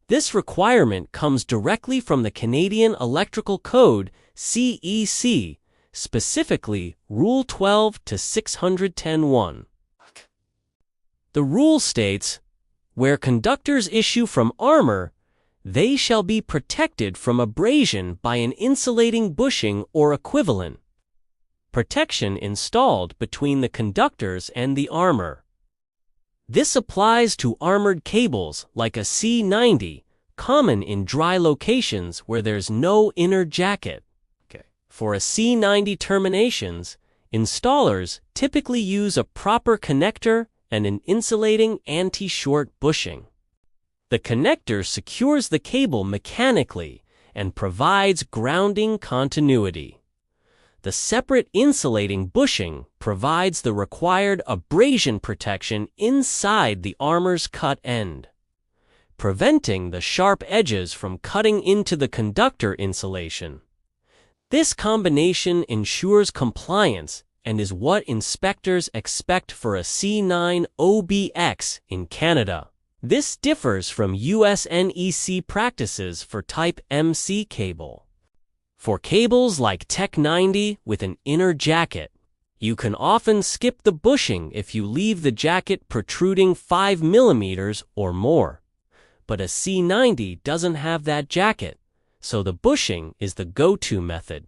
This requirement comes directly from the Canadian Electrical Code, CEC, specifically Rule 12 to 610-1. The rule states, where conductors issue from armor, they shall be protected from abrasion by an insulating bushing or equivalent. Protection installed between the conductors and the armor. This applies to armored cables like a C90, common in dry locations where there's no inner jacket. For a C90 terminations, installers typically use a proper connector and an insulating anti-short bushing. The connector secures the cable mechanically and provides grounding continuity. The separate insulating bushing provides the required abrasion protection inside the armor's cut end, preventing the sharp edges from cutting into the conductor insulation. This combination ensures compliance and is what inspectors expect for a C9 OBX in Canada. This differs from USNEC practices for Type MC cable. For cables like Tech 90 with an inner jacket, you can often skip the bushing if you leave the jacket protruding 5 mm or more. But a C90 doesn't have that jacket, so the bushing is the go-to method.